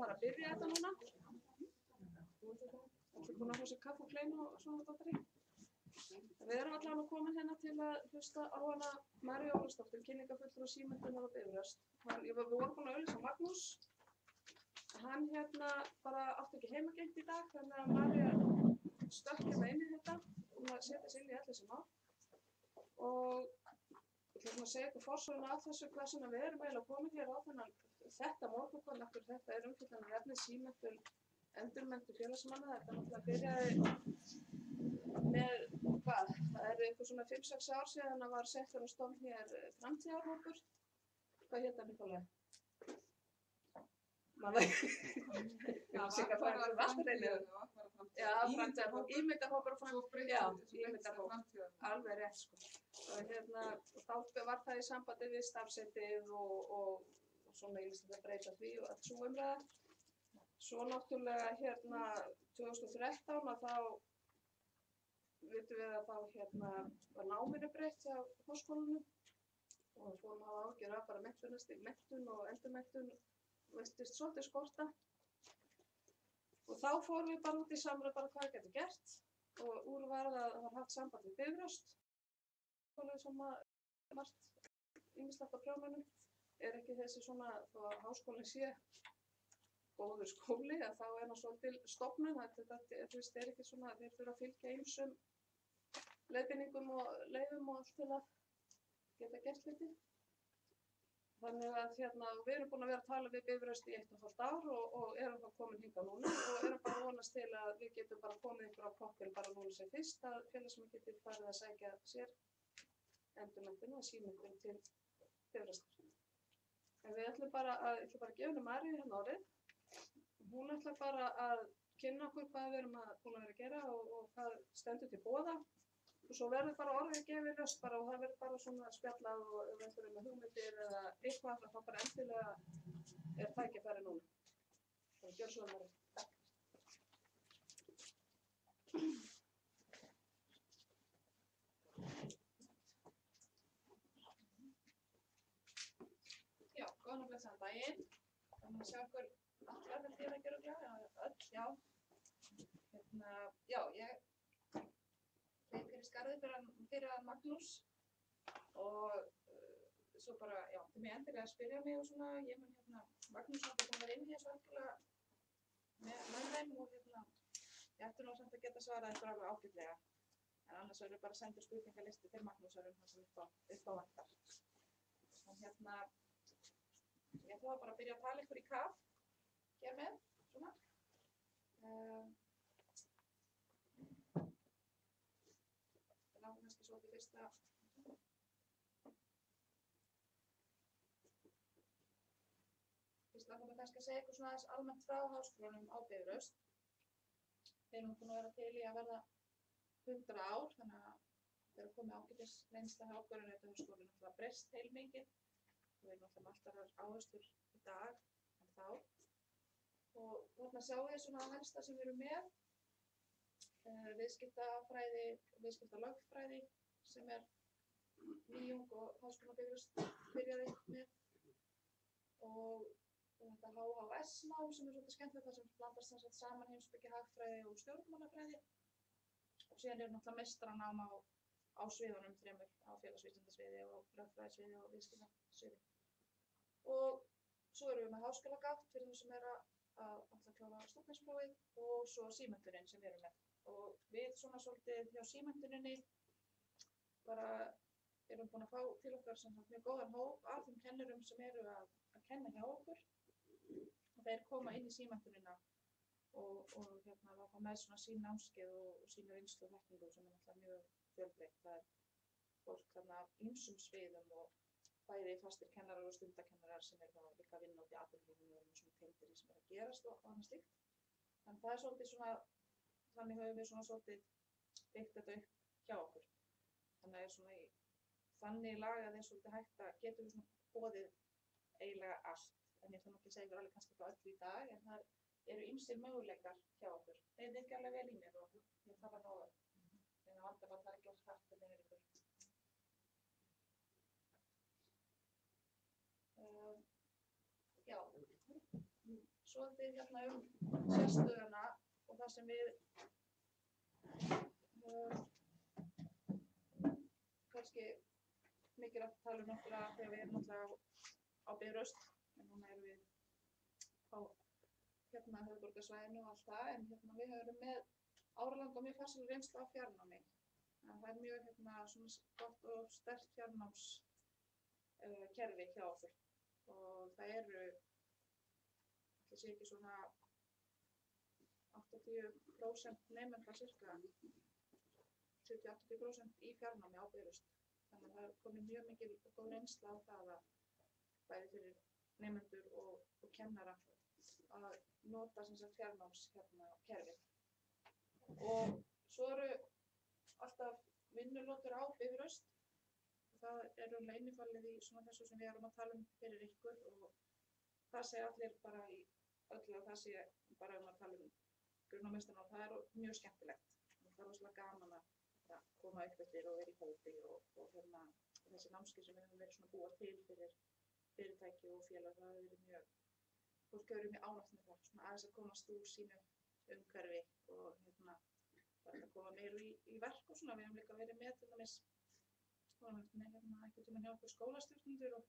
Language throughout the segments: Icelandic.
fara að byrja þetta núna. Þú búin að fá sér kaffi og kleinu og svona dóttari. Við erum allavega komin hérna til að hlusta á hana Maríu Ólafsdóttur, kynningarfulltrúa Símenntunar á Bifröst. Við vorum búin að auglýsa Magnús. Hann hérna bara átti ekki heimagengt í dag, þannig að María stökk hérna inn í þetta og setja sig inn í allir sem á. Og ég ætla að segja ykkur forsöguna af þessu hvað svona við erum eiginlega komin hér á þetta morgunkvöld, af hverju þetta er umfjöllunarefni Símenntun endurmenntun félagsmanna. Þetta náttúrulega byrjaði með, hvað, það eru eitthvað svona 5-6 ár síðan að var settur á stofn hér framtíðarhópur. Hvað hét það Nikolai? Sigga fræðið var vatnreinu. Já, framtíðarhópur, ímyndarhópur og framtíðarhópur. Já, ímyndarhópur, alveg rétt sko. Og þá var það í sambandi við starfsheitið og svona ílýslega að breyta því og allt svo umræða. Svo náttúrulega hérna 2013 að þá vitum við að þá hérna var náminu breytt hjá háskólanum og við fórum að hafa ágjör af bara menntun og endurmenntun veistist svolítið skorta. Og þá fórum við bara út í samræð bara hvað getur gert og úr var að það var haft samband við Bifröst sem að margt ýmislegt á prjónunum er ekki þessi svona þó að háskólinn sé góður skóli að þá er hann svolítil stofnun þetta er ekki svona þeir þurfa að fylgja ýmsum leiðbeiningum og leiðum og allt til að geta gert hluti. Þannig að hérna við erum búin að vera að tala við Bifröst í 1,5 ár og erum þá komin hingað núna og erum bara vonast til að við getum bara komið ykkur á koppil bara núna sem fyrst að félagsmenn geti farið að sækja sér endurmenntun og símenntun til Bifröstar. En við ætlum bara að gefa henni Maríu hérna orðið. Hún ætlar bara að kynna okkur hvað við erum búin að vera að gera og hvað stendur til boða. Og svo verður bara orðið gefið laust bara og það verður bara svona spjallað og ef við erum með hugmyndir eða eitthvað þá bara endilega er tækifæri núna. Það gjör svo Maríu. Já, góðan og blessaðan daginn. Þannig að sjá okkur allar vel þér að gera öll, já. Já, ég hleyp hér í skarðið fyrir að Magnús og svo bara, já, þið mig endilega að spyrja mig og svona, ég mun hérna, Magnús náttúrulega búin að vera inn hér svo algjörlega með þeim og hérna, ég ætti nú samt að geta svarað ykkur alveg ágætlega, en annars verður bara að senda spurningalisti til Magnúsar það sem upp á vantar. Og hérna, ég ætla bara að byrja að tala ykkur í kaf, hér með, svona. Það langar kannski svolítið fyrst að langar mig kannski að segja eitthvað svona aðeins almennt frá háskólanum á Bifröst. Þeir eru búin að vera til í að verða 100 ár, þannig að þeir eru komið ágætis reynsla hjá okkur en þetta háskólinn náttúrulega breyst heilmikið. Við erum náttúrulega með alltaf áherslur í dag en þá. Og þarna sjáum við svona helsta sem við erum með. Viðskiptafræði, viðskiptalögfræði sem er nýjung og Háskólann á Bifröst byrjaði með og þetta HHS-nám sem er svolítið skemmtilegt þar sem blandast þess að saman heimspeki, hagfræði og stjórnmálafræði og síðan er náttúrulega meistaranám á sviðunum þremur á félagsvísindasviði og lögfræðisviði og viðskiptasviði og svo erum við með háskólagátt fyrir þeim sem er að klára stúdentsprófið og svo símenntunin sem við erum með og við svona svolítið hjá símenntuninni bara erum búin að fá til okkar sem sagt mjög góðan hóp af þeim kennurum sem eru að kenna hjá okkur og þeir koma inn í símenntunina og hérna að fá með svona sín námskeið og sína reynslu og þekkingu sem er náttúrulega mjög fjölbreytt. Það er fólk þarna af ýmsum sviðum og bæði fastir kennarar og stundakennarar sem eru þá líka að vinna út í atvinnulífinu og svona tengdir í sem er að gerast og annað slíkt. En það er svolítið svona, þannig höfum við svona svolítið byggt þetta upp hjá okkur. Þannig er svona í þannig lagað er svolítið hægt að getum við svona boðið eiginlega allt. En ég ætla ekki að segja ykkur alveg kannski frá öllu í dag, en það eru ýmsir möguleikar hjá okkur. Þeir virkja alveg vel í mér og ég þarf að nóga. En það vantar bara að það er ekki oft hægt að nefnir ykkur. Já, svo svolítið hérna sérstöðuna og það sem við kannski mikilvægt að tala náttúrulega þegar við erum náttúrulega á Bifröst, en núna erum við á höfuðborgarsvæðinu og allt það, en við höfum með áralanga og mjög farsæla reynslu af fjarnámi. En það mjög svona gott og sterkt fjarnámskerfi hjá okkur og það eru, ætli sé ekki svona 80% nemenda cirka, 70-80% í fjarnámi á Bifröst. Þannig að það er komið mjög mikil og góð reynsla á það að bæði fyrir nemendur og kennara að nota sem sagt fjarnámskerfi. Og svo eru alltaf vinnulotur á Bifröst og það er innifalið í svona þessu sem við erum að tala fyrir ykkur og það segja allir bara í öllu að það sé bara að tala grunnamestarna og það er mjög skemmtilegt. Það er rosalega gaman að koma upp eftir og vera í hópi og þessi námskeið sem við höfum verið svona búa til fyrir fyrirtæki og félag, það hefur verið mjög, fólk hefur verið mjög ánægt með það, svona aðeins að komast úr sínu umhverfi og bara að koma meira í verk og svona. Við hefum líka verið með til dæmis, einhvern tímann hjá okkur skólastjórnendur og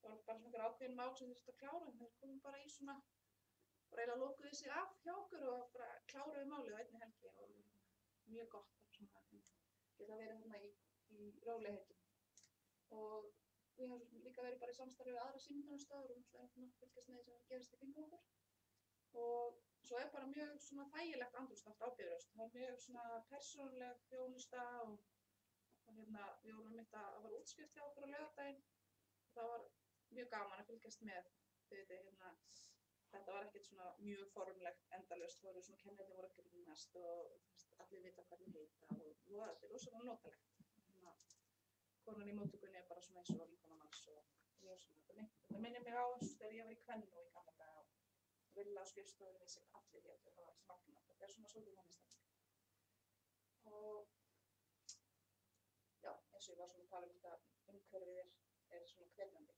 það var bara svona einhver ákveðin mál sem þurfti að klára en þeir komum bara í svona, bara eiginlega lokuðu sig af hjá okkur og bara kláruðu málið á einni helgi og mjög gott að svona geta verið í rólegheitum. Og við höfum líka verið bara í samstarfi við aðra símenntunarstofur og náttúrulega fylgjast með því sem gerist í kringum okkur. Og svo er bara mjög svona þægilegt andrúmsloft á Bifröst. Það er mjög svona persónuleg þjónusta og við vorum einmitt að það var útskrift hjá okkur á laugardaginn og það var mjög gaman að fylgjast með. Þetta var ekkert svona mjög formlegt endalaust, það voru svona kennararnir voru að grínast og allir vita hvað þeir heita og þetta er rosalega notalegt. Konan í móttökunni er bara svona eins og vinkona manns og mjög svona. Þetta minnir mig á eins og þegar ég var í Kvennó í gamla daga og vilja á skrifstofunni við sig allir hér og það var smagnað. Þetta er svona svolítið þannig stefning. Og já, eins og ég var svona að tala þetta umhverfið er svona hvetjandi.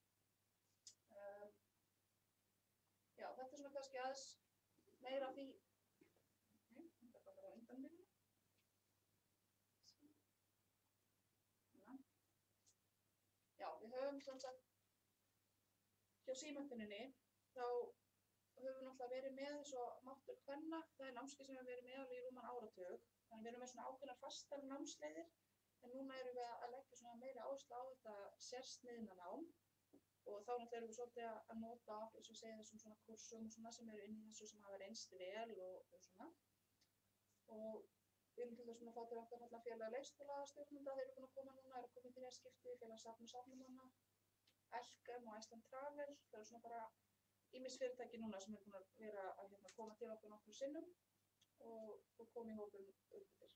Já, þetta er svona kannski aðeins meira af því. Þetta er bara á undan mér. Já, við höfum sem sagt hjá símenntuninni þá höfum við náttúrulega verið með eins og máttur kvenna, það er námskeið sem við verið með alveg í rúman áratug. Þannig við erum með svona ákveðnar fastar námsleiðir en núna erum við að leggja svona meiri áherslu á þetta sérsniðna nám og þá náttúrulega erum við svolítið að nota eins og segja þessum svona kursum og svona sem eru inn í þessu sem hafa reynst vel og svona. Og við erum til þess að fá til okkar náttúrulega félag leikskólastjórnenda, þeir eru búin að koma núna, eru komin til nýjaskipti, félag safn og safnumanna, Elkem og Iceland Travel, það eru svona bara ýmis fyrirtæki núna sem eru búin að vera að koma til okkur nokkrum sinnum og koma í hópum upp yfir.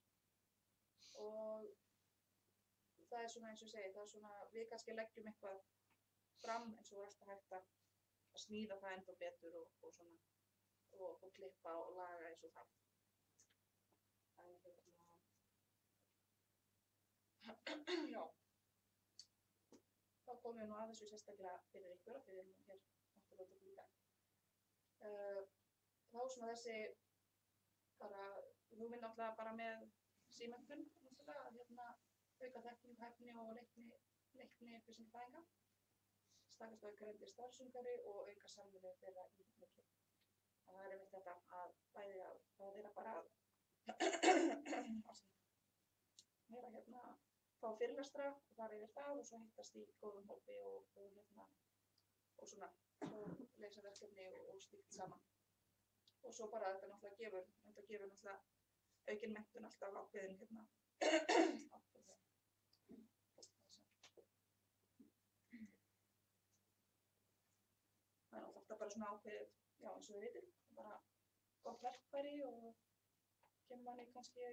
Og það er svona eins og ég segi, það er svona, við kannski leggjum eitthvað fram eins og alltaf hægt að smíða það enda betur og svona og klippa og laga eins og það. Já, þá komum við nú að þessu sérstaklega fyrir ykkur og við erum hér náttúrulega líka. Þá svona þessi bara, þú minn náttúrulega bara með símenntun náttúrulega að auka þekkingu, hæfni og leikni upplýsingafræðinga, stakast auka reyndi starfsumhverfi og auka samvinnu þeirra í milli. Það er einmitt þetta að bæði að vera bara að vera fá fyrirlestra og fara yfir það og svo hittast í góðum hópi og svona og leysa verkefni og slíkt saman. Og svo bara þetta náttúrulega gefur náttúrulega aukin menntun alltaf ákveðin Það er alltaf bara svona ákveðið, já eins og við vitum, bara gott verkfæri og kemur manni kannski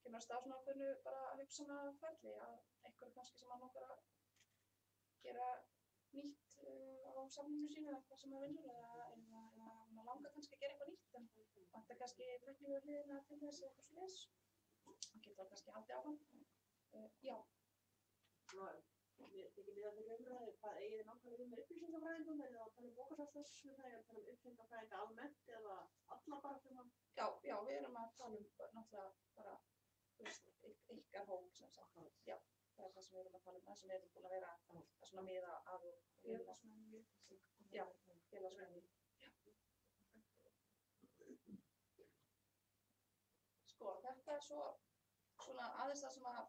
kemur að stað svona ákveðinu bara að hugsa ferli að einhverju kannski sem mann okkar að gera nýtt á samninginu sínu eða eitthvað sem vinnur eða mann langar kannski að gera eitthvað nýtt en vantar kannski tæknilegu hliðina til þess eða eitthvað svoleiðis. Það getur kannski haldið áfram. Já. Mér þykir miðað þeirri umræðu, hvað eigið þið nákvæmlega með upplýsingafræðingum, er það að tala bókasafnsfræðinga, er það upplýsingafræðinga almennt eða alla bara sem að? Já, við erum að tala náttúrulega bara, ykkar hóp sem sagt. Já, það það sem við erum að tala það sem við erum búin að vera að svona miða að og félagsmenn. Já, félagsmenn. Sko, þetta svona aðeins það sem að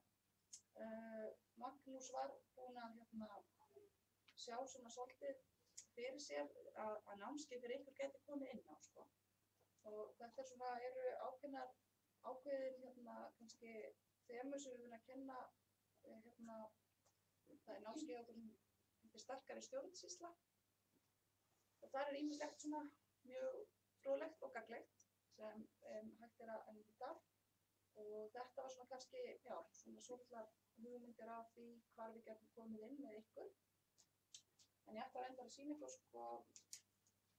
Magnús var búinn að sjá svona svolítið fyrir sér að námskeið fyrir ykkur geti komið inn á, sko. Og þetta eru ákveðin kannski þemu sem við erum að kenna það námskeið okkur sem heitir sterkari stjórnsýsla. Og þar ýmislegt svona mjög fróðlegt og gagnlegt sem hægt að nýta. Og þetta var svona kannski, já, svona svolítið hugmyndir af því hvar við getum komið inn með ykkur. En ég ætla reyndar að sýna ykkur, sko,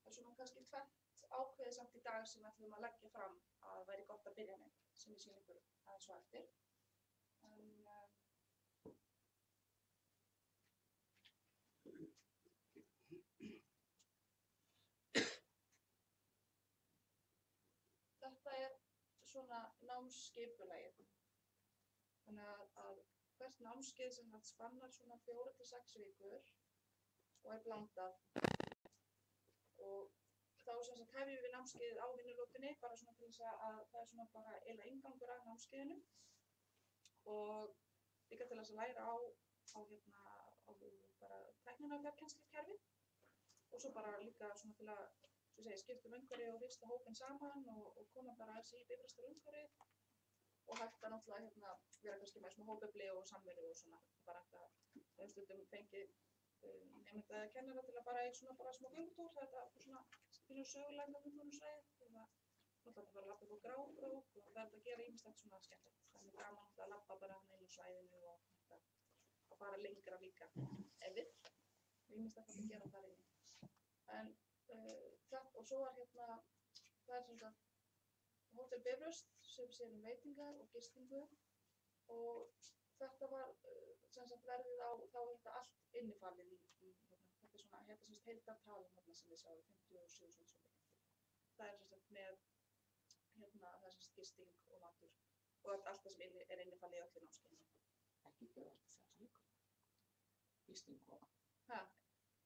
það svona kannski tvennt ákveðið samt í dag sem við ætlum að leggja fram að væri gott að byrja með, sem ég sýna ykkur aðeins svo eftir. Þetta svona námsskipulagið. Þannig að hvert námskeið sem spannar svona 4 til 6 vikur og blandað. Og þá hefjum við námskeiðið á vinnulótinni, bara svona til þess að það svona bara eiginlega inngangur að námskeiðinu. Og líka til þess að læra á bara tæknina og fjarkennslukerfi. Og svo bara líka svona til að skipta umhverfi og hrista hópinn saman og koma bara aðeins í bifrastar umhverfi og hægt að náttúrulega vera kannski með smá hópefli og samvinnu og svona bara hægt að stundum fengið nemendur eða kennara til að bara í svona bara smá göngutúr, þetta er svona fyrir sögulega göngutúrusræði eða náttúrulega bara labba upp á Grábrók og það að gera ýmislegt svona skemmtilegt. Það gaman að labba bara inn á svæðinu og að fara lengra líka ef vill. Ýmislegt að gera þar inni. En og svo var það er sem sagt Hótel Bifröst sem sér veitingar og gistingu og þetta var sem sagt verðið á, þá þetta allt innifalið í þetta er svona, sem sagt heildartalan sem við sjáum 57.000. Það er sem sagt með það er sem sagt gisting og matur og allt það sem er innifalið í öllu námskeiðinu. Ekki verið 6 vikur. Gisting og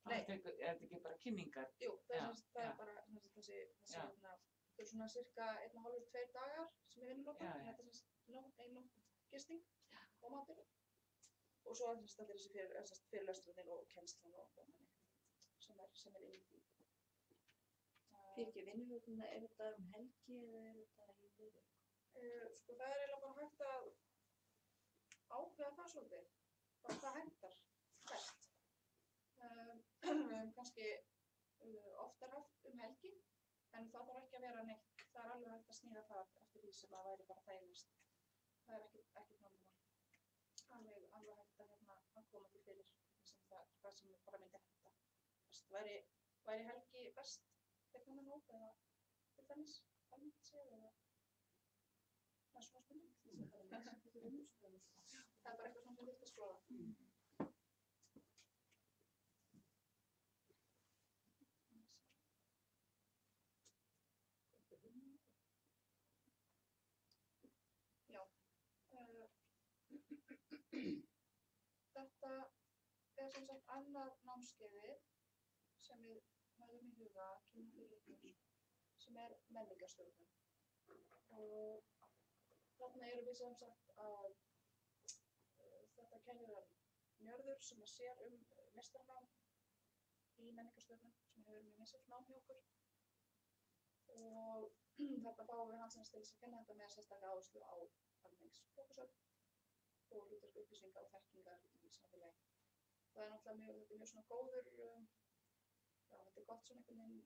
Nei. Er þetta ekki bara kynningar? Jú, það er bara þessi það er svona cirka 1,5–2 dagar sem er vinnulóta, þetta er ein nótt gisting og matur og svo allir þessi fyrirlestrarnir og kennslan og þannig sem er inn í því. Fyrir ekki vinnulótina, er þetta helgi eða er þetta í viku? Sko það er eiginlega bara hægt að ákveða það svolítið, bara það hentar best. Kannski oftar haft helgi, en það þarf ekki að vera neitt. Það er alveg hægt að snýða það eftir því sem það væri bara þægilegast. Það er ekki vandamál. Alveg hægt að koma til fyrir það sem bara myndi henta. Væri helgi best þegar með nóg eða til dæmis almennt séð eða það er svona spurning. Það er bara eitthvað sem þurft að skoða. Þetta er sem sagt annað námskeiðið sem við höfum í huga að kynna fyrir ykkur sem er menningarstjórnun. Og þarna erum við sem sagt að þetta kennurar Njörður sem sér meistaranám í menningarstjórnun sem hefur verið með meistarnám hjá okkur. Og þarna fáum við hans til þess að kenna þetta með sérstaklega áherslu á almenningsbókasöfn og hlutverk upplýsinga og þekkingar í samfélagi. Það er náttúrulega mjög svona góður, þetta er gott svona einhvern veginn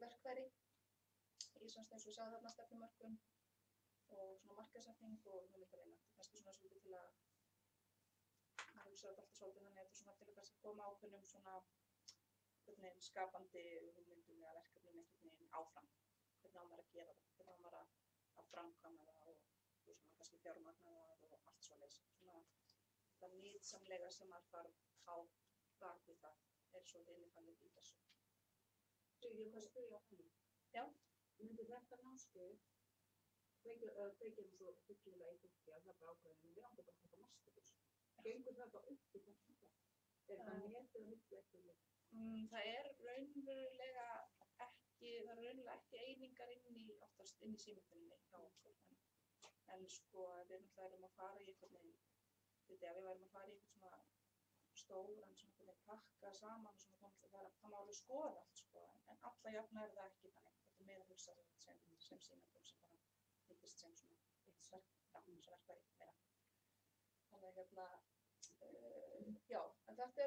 verkfæri í svona eins og við sjáum þarna stefnumörkun og svona markaðssetning og hugmyndavinna. Þetta er kannski svona svolítið til að hugsa þetta alltaf svolítið þannig að þetta er svona til að kannski koma ákveðnum svona skapandi hugmyndum eða verkefnum einhvern veginn áfram. Hvernig á maður að gera það, hvernig á maður að framkvæma það og svona kannski fjármagna það og allt svoleiðis. Svona það nytsamlega sem maður þarf á bak við það svolítið innifalið í þessu. Ég hvað spyrja á henni? Já. Myndi þetta námskeið kveikja svo huggulega í fólki að það bara ákveðin við áttum bara að taka masterkurs. Gengur þetta upp í þetta? Það netið að miklu eftir? Það er raunverulega ekki einingar oftast inn í símenntuninni hjá okkur. En sko, við erum að fara í einhvern veginn, við værum að fara í einhvern svona stóran, svona pakka saman og svona, það má alveg skoða allt sko, en alla jafna það ekki þannig. Þetta meira að hugsa sem símenntun sem bara hittist sem svona eitt verkværi meira. Þannig já, en þetta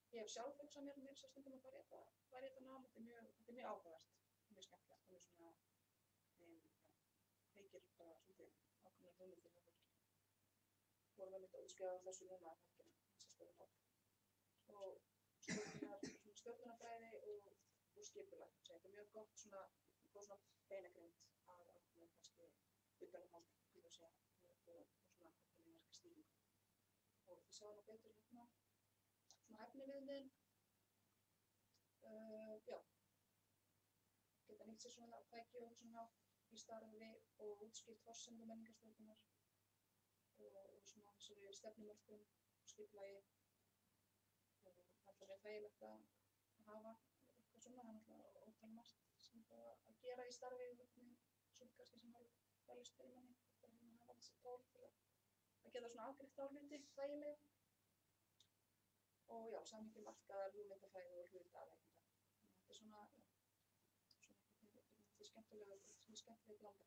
ég hef sjálf hugsað mér svo stundum að fara í þetta nám, þetta er mjög áhugavert, mjög skemmtilegt og mjög svona, feikir bara svolítið ákveðnar hugmyndir hjá fólki. Vorum við mitt að útskrifa þessu núna að helgina, þessa stöðunál. Og stjórnunarfræði og skipulag, þetta er mjög gott svona beinagrind að kannski utanumhald, og svona ákveðin verkstýringu. Og þið sjáum betur hérna, svona efniviðmiðin, já, geta nýtt sér svona tæki og svona í starfi og útskýrt forsendum menningarstjórnunar og svona þessari stefnumörkun og skipulagi. Það er alltaf þægilegt að hafa eitthvað svona, það er alltaf ótal margt sem það að gera í starfi og svona kannski sem har veljast fyrir manni, það er að hafa þessi tól til að geta svona afgreitt á hluti þægilega. Og já, samhengi markaðar, hugmyndafræði og hlutaðeigenda. Þetta er svona skemmtileg blanda.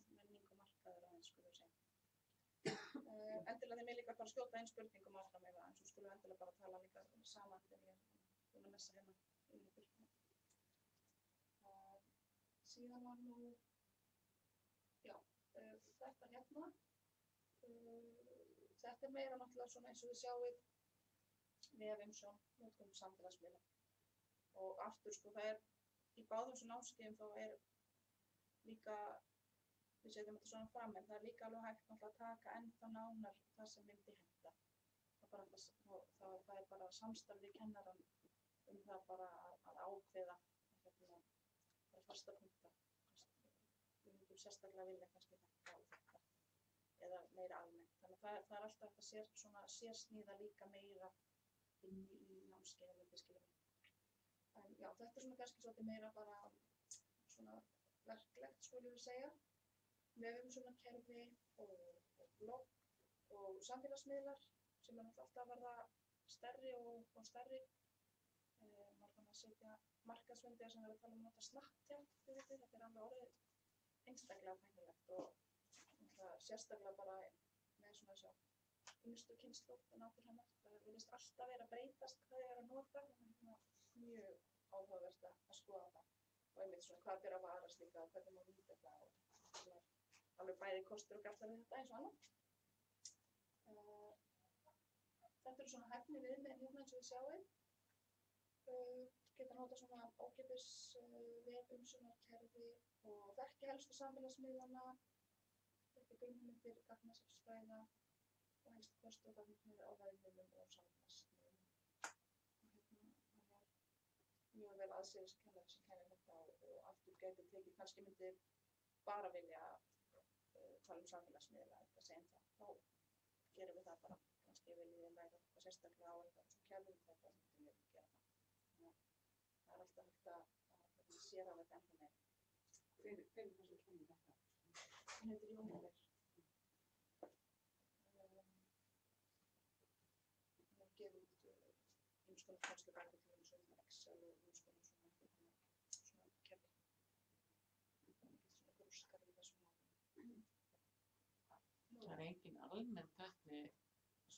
Menning og markaðar aðeins, skulum við segja. Endilega þeim líka bara skjóta einn spurningum áfram ef aðeins og skulum endilega bara tala líka saman þegar ég er búin að messa hérna inn ykkur. Síðan var nú, já, þetta hérna. Þetta er meira náttúrulega svona eins og við sjáum vefumsjón, notkun samfélagsmiðla. Og aftur sko það í báðum svona námskeiðum þá líka, við setjum þetta svona fram, en það líka alveg hægt náttúrulega að taka ennþá nánar það sem myndi henta. Það bara samstarf við kennarann það bara að ákveða bara fasta punkta. Við myndum sérstaklega vilja kannski þetta og þetta, eða meira almennt. Þannig að það alltaf hægt að sérsníða líka meira inn í námskeið og myndskilum. En já, þetta svona kannski svolítið meira bara svona verklegt, skulum við segja. Með umsjónarkerfi og blogg og samfélagsmiðlar sem alltaf að verða stærri og stærri. Maður fann að setja markaðsvöndiðar sem verður að tala um að nota Snapchat, þetta er alveg orðið einstaklega tæknilegt og sérstaklega bara með svona þess yngstu kynslóð en átur hennar. Það virðist alltaf vera að breytast hvað þið að nota, þannig að mjög áhugavert að skoða það. Og einmitt svona hvað ber að varast líka og hvernig má nýta þetta og alveg bæði kostur og gallar við þetta eins og annað. Þetta eru svona hæfni viðmiðin hérna eins og við sjáum. Geta nota svona ókeypis vefumsjónarkerfi og þekki helstu samfélagsmiðlana, þekki grunnhugmyndir gagnasafnsfræða og helst kostu og gagnasafnsmiðlar á vefmiðlum og samfélagsmiðlum. Mjög vel aðsýriskennari sem kennir þetta og aftur gæti tekið, kannski myndi bara vilja tala um samfélagsmiðla eða segja það. Þá gerum við það bara, kannski viljum við læra eitthvað sérstaklega á eitthvað sem kerfum þetta og myndum við gera það. Það er alltaf hægt að sér af þetta ennþá meira. Hver er það sem kennir þetta? Hann heitir Jón Óver. Hann gefur út ýmiskonar kennslubækur til eins og Excel og ýmiskonar svona kerfi. Svona grúskar í þessum málum. Það er engin almenn tækni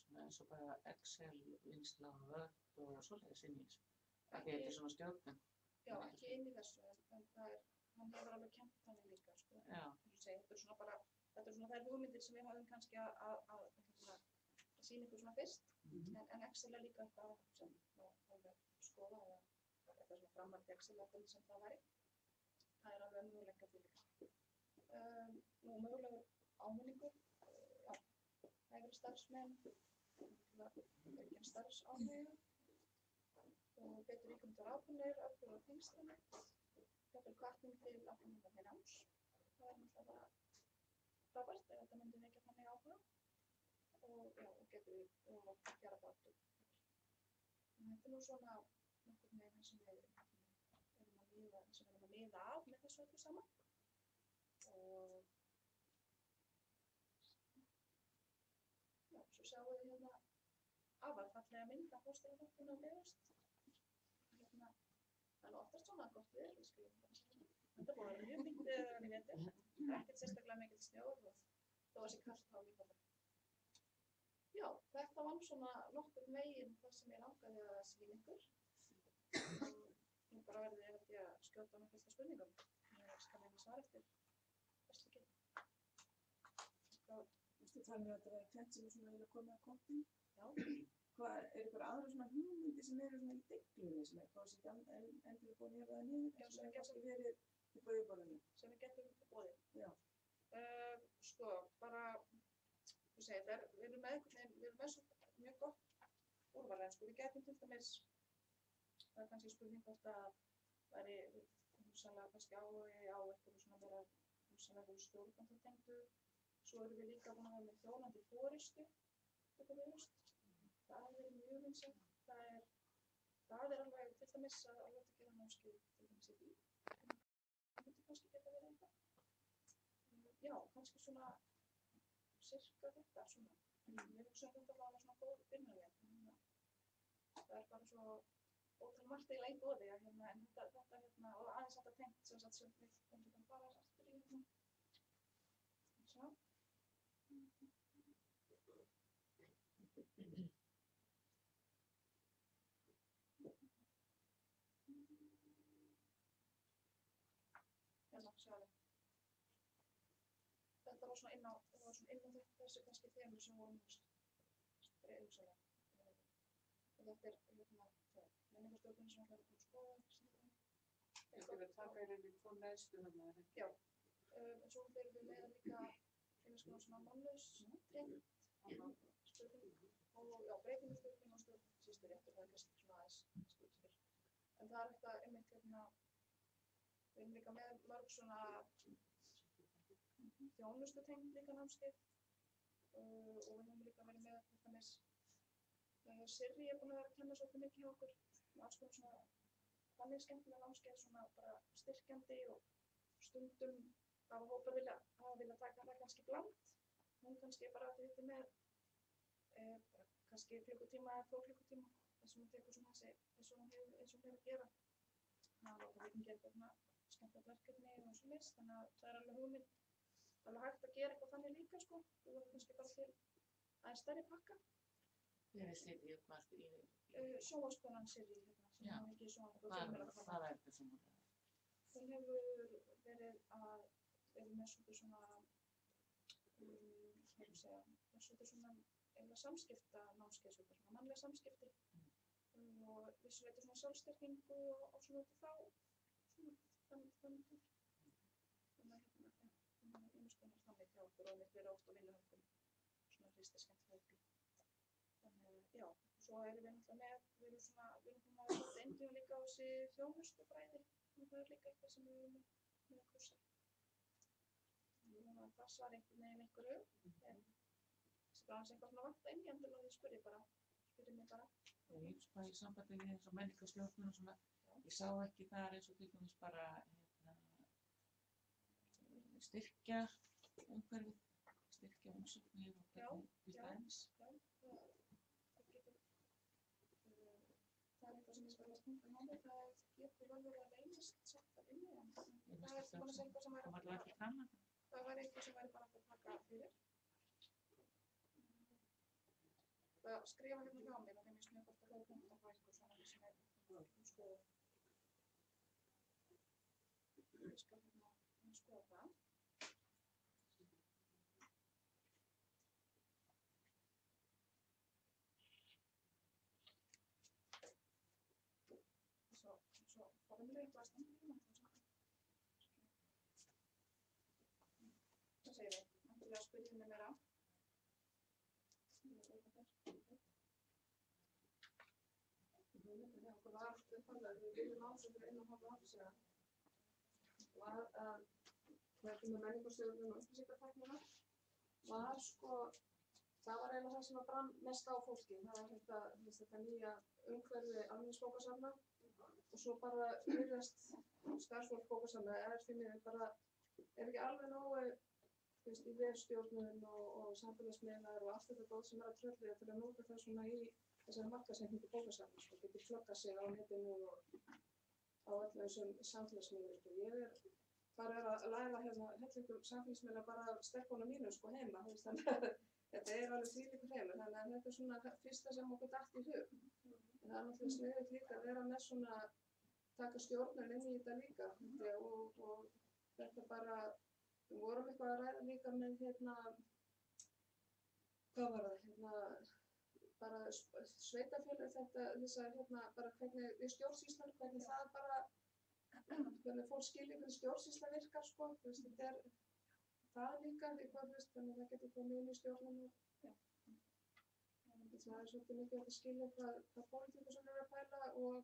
svona eins og bara Excel, vinnsla, Word og svoleiðis inn í þessu. Ekki þetta er svona stjórnum. Já, ekki inn í þessu, en hann hefur alveg kennt þannig líka, sko. Já. Þetta er svona þær hugmyndir sem við hafum kannski að sýna ykkur svona fyrst, en Excel er líka eitthvað sem má alveg skoða eða eitthvað svona framhald Excel-aðböld sem það væri. Það er alveg möguleika til líka. Nú, mögulegur áminningur, já, hægri starfsmenn, aukin starfsánægju og betur ígrundar ábyrgðir, öflugra tengslanet, jafnvel hvatning til áframhaldandi náms. Það er náttúrulega bara frábært ef þetta myndi vekja þannig áhuga og getur kjarabætur. Þetta er nú svona nokkurn veginn sem við erum að miða af með þessu öllu saman. Og svo sjáum við hérna afar fallega mynd af fósturhjálpinu að berast. Það er oftast svona gott veður, við skulum bara segja. Þetta búið að vera mjög fínt veður í vetur. Það er ekkert sérstaklega mikill snjór og þó að sé kalt þá líka það. Já, þetta var svona nokkurn veginn það sem ég langaði að sýna ykkur. Nú bara verði ég að skjóta með fyrsta spurningum. Ég skal reyna að svara eftir best ég get. Þú talið að þetta verði tvennt sem er svona að koma að kontinu? Já. Hvað, er ykkur aðra svona hugmyndir sem eru svona í deglunni sem eitthvað sem endur búin að það niður? Já, sem kannski verið í bóðuborðinu? Sem við getum boðið. Já. Sko, bara, þú segir, við erum með svo mjög gott úrval, sko, við getum til dæmis, það er kannski spurning hvort að væri hugsanlega kannski áhugi á eitthvað svona meira hugsanlega stjórnartengdu. Svo erum við líka búin að hafa með þjónandi forystu, þetta verðust. Það er mjög vinsælt. Það er alveg til dæmis að alveg að gera námskeið til dæmis í því. Það myndi kannski geta verið eitthvað. Já, kannski svona cirka þetta svona. Ég hugsa að þetta var svona góð byrjunarvél. Það er bara svo ótal margt eiginlega í boði en þetta og aðeins þetta tengt sem við getum bara aftur í hérna. Svo. Hérna, sjáðu. Þetta var svona inn á þessu kannski þemu sem vorum hugsalega. Og þetta er menningarstjórnin sem ætlar að skoða. Þetta verður taka í rauninni tvo neðstu þarna, eða ekki? Já. Svo fyrir við með líka eins konar svona mannlaus tengt spurning og breytingarspurning og stjórnsýsluréttur, það er kannski svona aðeins skilur. En það er þetta einmitt hérna, við erum líka með mörg svona þjónustutengt líka námskeið og við höfum líka verið með til dæmis Sirri er búin að vera að kenna svolítið mikið hjá okkur með alls konar svona þannig skemmtilega námskeið, svona bara styrkjandi og stundum hafa hópar vilja taka það kannski bland. Hún kannski bara að þetta með kannski klukkutíma eða 2 klukkutíma þess að hún tekur svona þessi eins og hún hefur að gera. Þannig að við getum gert svona skemmtilegt verkefni og svona list, þannig að það er alveg hugmynd, alveg hægt að gera eitthvað þannig líka sko. Þú verður kannski bara til aðeins stærri pakka. Hver er Sirri og hvað í? Sjónvarpskonan Sirri hérna, sem er ekki sjónvarp og fjölmiðlakona. Hvað er þetta sem hún er? Hún hefur verið með svona samskiptanámskeið, svona mannlega samskipti og vissuleiti svona sjálfstyrkingu og svona út af þannig þannig einskonar þannig hjá okkur og við erum oft á vinnuhöfum svona hristiskemmtilega. Þannig já, svo erum við náttúrulega við erum búin að vera einnig líka á þessi þjónustufræði og það er líka eitthvað sem við erum með að kursa. Þannig að það svar einhvern veginn einhverju, en það er aðeins eitthvað svona vanta inn í endilega því spyrir mig bara. Ég spæði í sambandi við eins og menningarstjórnun og svona, ég sá ekki þar eins og til dæmis bara styrkja umhverfið, styrkja umsóknir og hvernig til dæmis. Það er eitthvað sem ég skal að stunda námi, það getur vel verið að leynast sett að vinna, en það er eitthvað sem væri Það var ekki fram að það. Það væri eitthvað sem væri bara að taka fyrir. Það skrifa hérna hjá mér, það finnst mjög gott að hljóða punkt á eitthvað svona sem er skoða. Ég skal hérna skoða það. Svo formulegt var stundum það segir við, náttúrulega spurðum við meira. okkur var upphaflega við viljum á þessu fyrir 1,5 ári síðan var að með menningarstjórnun og upplýsingatæknina var sko, það var eiginlega það sem brann mest á fólki. Það var þetta nýja umhverfi almenningsbókasafna og svo bara virðast starfsfólk bókasafna því miður bara ekki alveg nógu í vefstjórnun og samfélagsmiðlar og allt þetta góð sem að tröllið til að nota það svona í þessari markaðssetningu bókasafna og getur flokkað sig á netinu og á öllum þessum samfélagsmiðlum. Ég bara að læra hellingum samfélagsmiðla bara stelpunum mínu heima, þannig að þetta alveg þvílíkur heimur, þannig að þetta svona fyrsta sem okkur datt í hug. En það náttúrulega sniðugt líka að vera með svona taka stjórnun inn í þetta líka og þetta bara, við vorum eitthvað að ræða líka með hvað var það, bara sveitafélög bara hvernig við stjórnsýslan, hvernig það bara, hvernig fólk skilja hvernig stjórnsýsla virkar þetta það líka eitthvað, þannig að það getur komið inn í stjórnum það svolítið mikið að skilja hvað pólitíkur sem að pæla og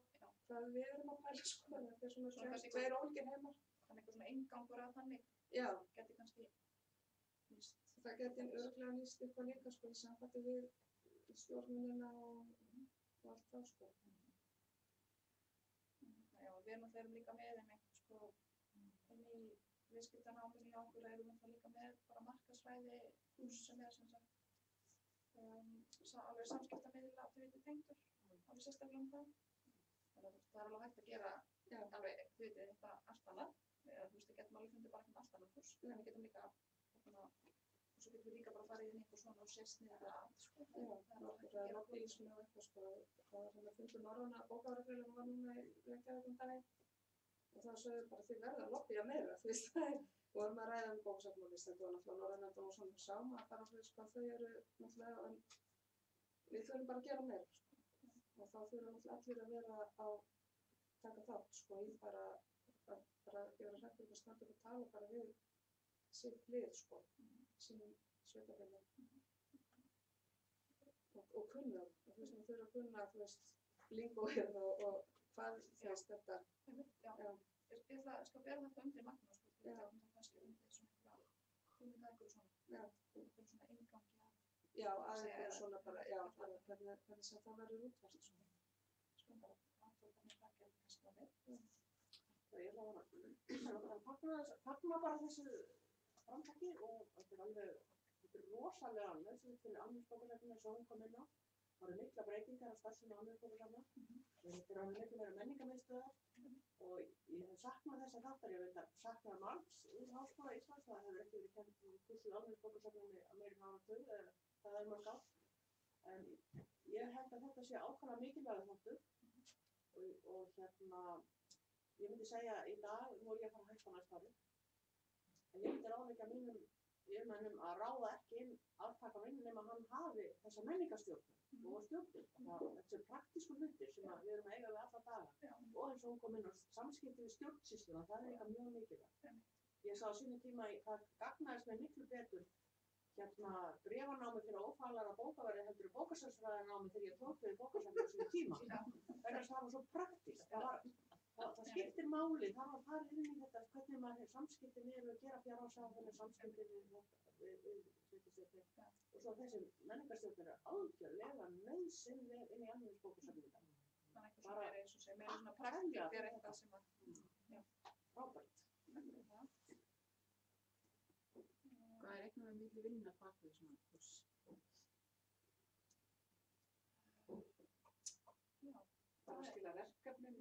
hvað við erum að pæla þetta svona tveir ólíkir heimar. Þannig eitthvað svona inngangur að þannig geti kannski nýst. Það geti örugglega nýst eitthvað líka í sambandi við stjórnunina og allt það Já, við erum líka með inn í viðskiptanáminu hjá okkur erum við líka með bara markaðsfræði kúrs sem sem sagt alveg samskiptamiðla á því tengdur, alveg sérstaklega það. Þannig að það alveg hægt að gera alveg, eitthvað allt annað. Við getum alveg fundið bara allt annað kúrs, en við getum líka og svo getum við líka bara farið inn í eitthvað svona og sést niður að það er lobbyismi og eitthvað það var sem að fundur norræna bókavarafélaginu var núna í Reykjavík daginn og það sögðu bara þið verða að lobbya meira, við vorum að ræða bókasafnarlista og náttúrulega Norræna og svona sáum að bara þau eru náttúrulega en við þurfum bara að gera meira og þá þurfum náttúrulega allir að vera á taka þátt í bara að gera hrættur og standa upp og tala bara við sitt lið sínum sveitafélögum og kunna og maður þurfa að kunna lingóið og hvað þetta Ég ætla að bera þetta undir Magnús kannski undir svona hugmyndaðingur og svona svona inngangi að einhver svona bara, hvernig sem það verður útvært bara hvernig það getur kannski að við Ég ætla að fagna bara þessu framtaki og þetta rosalega nauðsynlegt fyrir almenningsbókasafnið eins og hún kom inn á. Það eru miklar breytingar á starfsemi almenningsbókasafna. Þetta alveg miklu meira menningarmiðstöðvar og ég hef saknað þessa þáttar. Ég veit að saknað margs úr Háskóla Íslands. Það hefur ekki verið kennt í kursið almenningsbókasafninu að meira en áratug eða það er mörg ár. En ég held að þetta sé ákaflega mikilvægur þáttur og ég myndi segja í dag, nú er ég að fara að hætta næsta ári, en ég myndi ráðleggja mínum yfirmönnum að ráða ekki inn aftakaninn nema hann hafi þessa menningarstjórnun og stjórnun. Þessi praktísku hlutir sem við erum að eiga við alla daga og eins og hún kom inn á samskipti við stjórnsýsluna, það er eitthvað mjög mikilvægt. Ég sá á sínum tíma það gagnaðist með miklu betur bréfanámi fyrir ófaglæra bókaverði heldur bókasafnsfræðinámi þegar ég tók fyrir bókasafninu á sínum tíma. Vegna þess að það var svo praktískt. Það skiptir máli, það var farið inn í þetta hvernig maður samskiptin er að gera fjárhagsáætlanir, samskiptin við sveitarstjórnir og svo þessi menningarstjórnir algjörlega nauðsynleg inn í almenningsbókasafninu í dag. Þannig eitthvað sem eins og sem svona praktík eitthvað sem frábært. Hvað reiknar við mikið vinna bak við svona kurs? Það skilja verkefnum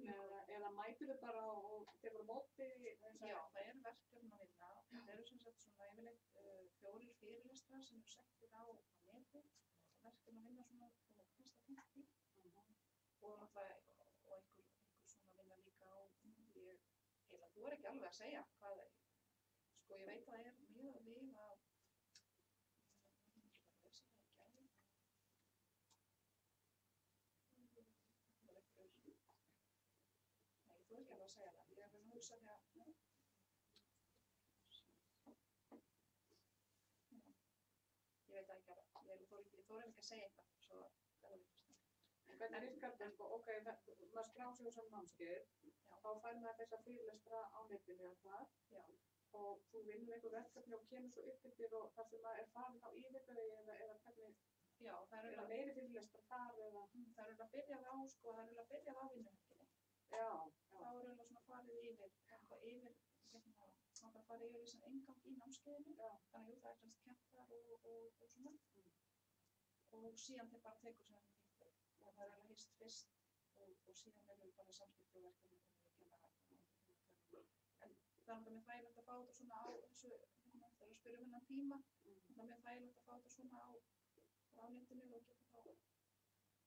eða mætur þau bara og tekur á móti? Já, það eru verkefni að vinna. Það eru sem sagt svona yfirleitt 4 fyrirlestrar sem eru settir á neti. Verkefni að vinna svona og næsta punkti. Og náttúrulega og einhver svona vinna líka á ég þú ekki alveg að segja hvað ég veit að það er mjög við að Þú ekki alveg að segja það. Ég er að hugsa því að ég veit ekki alveg. Ég þori ekki að segja eitthvað svo það er líka Hvernig virkar þetta, sko, ok, maður skrá sig á svona námskeið, þá fær maður þessa fyrirlestra á netinu eða það, og þú vinnur einhver verkefni og kemur svo upp yfir og þar sem maður farið þá yfir þau eða hvernig, Já, það er eða meiri fyrirlestra þar eða, það er að byrjað á, sko, það er að byrjað á vinnuhelginni. já, Þá er svona farið yfir, maður farið yfir þessan engang í námskeiðinu, þannig að það er semst kennt þar og svona. Og síðan þeir bara tekur sem þetta þýtt. Það er alveg hýst fyrst og síðan erum við bara samskipti og verkefni þegar við gera það. En það er mjög þægilegt að fá þetta svona á þessu, þegar við spyrjum hennan tíma, það er mjög þægilegt að fá þetta svona á netinu og geta þá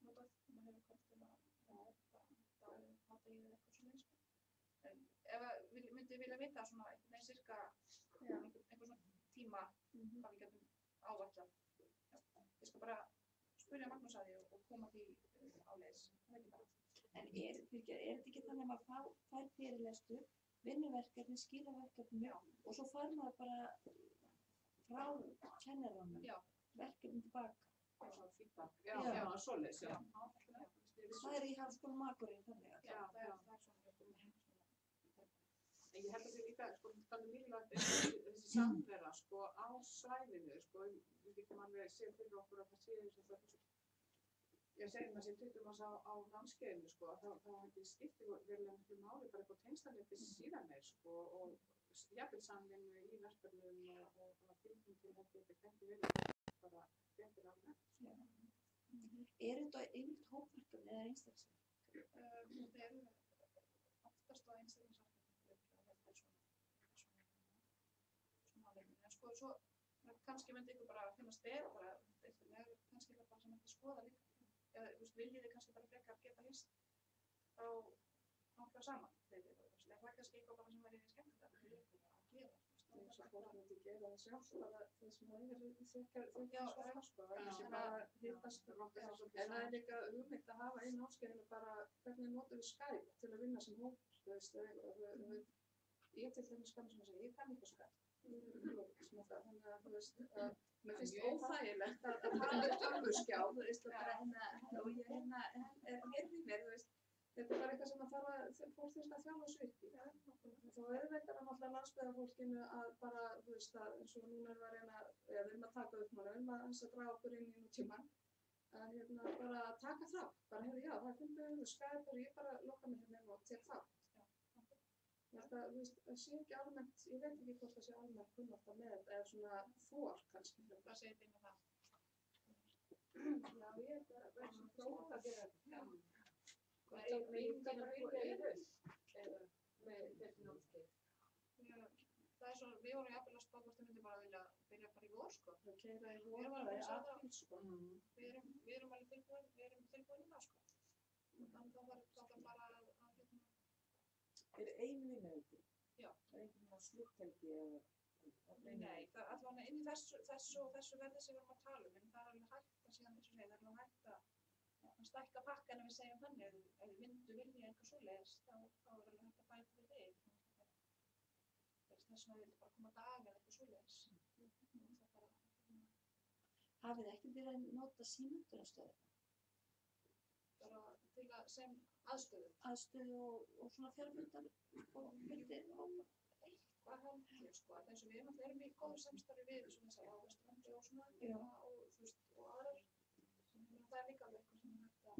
notað, maður hefur komið til að hátta í eða eitthvað svona eins. En ef við myndum vilja vita svona einhvern veginn cirka einhver svona tíma hvað við getum áætlað. Ég skal bara spyrja Magnús að því og koma því áleiðis. Það er ekki bara. En er þetta ekki þannig að maður fær fyrirlestur, vinnuverkefni, skilaverkefni og svo fær maður bara frá kennaranum verkefni tilbaka? feedback, já, svoleiðis, já. Það er í Háskólanum á Akureyri þannig að. Já, það er svona. En ég held að það líka, sko, það er mikilvægt þessi samvera, sko, á svæðinu, sko, við getum alveg séð fyrir okkur að það sé eins og það, ég segi maður sé 20 manns á námskeiðinu, sko, þá ekki skiptir verulega miklu máli, bara eitthvað tengslanetti síðan meir, sko, og jafnvel samvinnu í verkefnum og fylgjum til að þetta ekki verið bara betur alveg, sko. Er þetta yfirleitt hópverkefni eða einstaklingsverkefni? Þetta eru oftast á einstaklingsverkefni. Sko, svo kannski myndi ykkur bara finnast betra, kannski það bara sem þetta skoða líka. Eða, viljið þið kannski bara frekar geta hýst á nokkra saman. Það er kannski eitthvað bara sem verið skemmtilegt að gera. Þess að fólk myndi gera það sjálf, bara það sem það er þykja svona, sko, það er bara hittast. En það er líka hugmynd að hafa einn áskeiðinu bara, hvernig notum við Skype til að vinna sem hóp, þú veist, ég til dæmis kann sem að segja, ég kann ekki Skype. Þannig að þú veist, mér finnst óþægilegt að tala um tölvuskjá, þú veist, og bara og ég heyrði mér, þú veist, þetta er bara eitthvað sem að fólk þurft að þjálfa sig upp í. Þá auðveldar það náttúrulega landsbyggðarfólkinu að bara, þú veist, að eins og núna erum við að reyna, við erum að taka upp mála, við erum að draga okkur inn í nútímann, að bara taka þátt, bara hefur já, það fundum við Skype og ég bara loka mig hérna inn og tek þátt. Ég held að, þú veist, það sé ekki almennt, ég veit ekki hvort það sé almennt kunnátta með þetta, eða svona þor kannski. Hvað segir þið með það? Já, ég held að það er svona þrótt að gera þetta. Hvað er það bara vilja í haust, eða með þessi námskeið? Það er svona, við vorum jafnvel að spá hvort þið myndi bara vilja byrja bara í vor, sko. Það keira í vor, það er apríl, sko. Við erum alveg tilbúin í það, sko. Þannig þá var þetta bara að Er ein vinnuhelgi? Já. Engin slutthelgi eða? Nei, það er allavega inn í þessu verði sem við erum að tala um, en það er alveg hægt að síðan, eins og segja, það er alveg hægt að stækka pakkan ef við segjum þannig, ef við vilja eitthvað svoleiðis, þá er alveg hægt að bæta við þig. Þess vegna vil bara koma dag eða eitthvað svoleiðis. Hafið þið ekki verið að nota símenntunarstöðina? Bara til að sem aðstöðu. Aðstöðu og svona fjárfundar og myndir og Hvað held ég, sko, að eins og við erum í góðu samstarfi við þessar Vesturlandi og svona, og þú veist, og aðrar. Það er líka alveg eitthvað sem er hægt að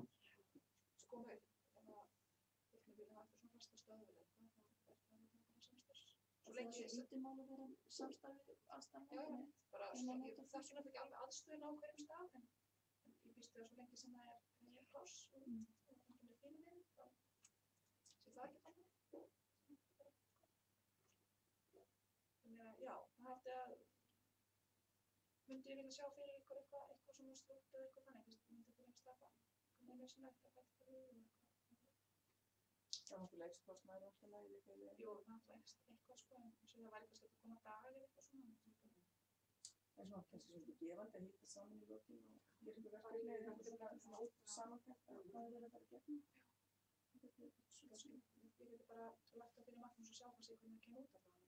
skoma upp, ef að við viljum hafa eitthvað svona fasta stöðuleika, þá er það eitthvað samstarfs. Svo lengi það sé lítið mál að vera samstarfi allstarfi. Já, bara, það er svona ekki alveg aðstöðun á hverjum stað, en ég býst við að svo lengi sem það er pláss og það er fyrir við, þá sé það ekki þannig. Já, það hætti að myndi ég vilja sjá fyrir ykkur eitthvað svona slútt eða eitthvað þannig, myndi fyrir einhver stafa hvernig er þessi nægt að bæta fyrir Það er náttúrulega ekskostnaður alltaf lægði fyrir. Jú, það er eitthvað sko, en svo það væri kannski að koma dagar eða eitthvað svona. Það er svona kannski svolítið gefandi að hitta saman í lokin og gera ykkur verkefni eða svona út samantækt að hvað er að fara að gera. Ég geti bara lagt það fyrir Magnús og sjá hvað sé hvernig það kemur út af það.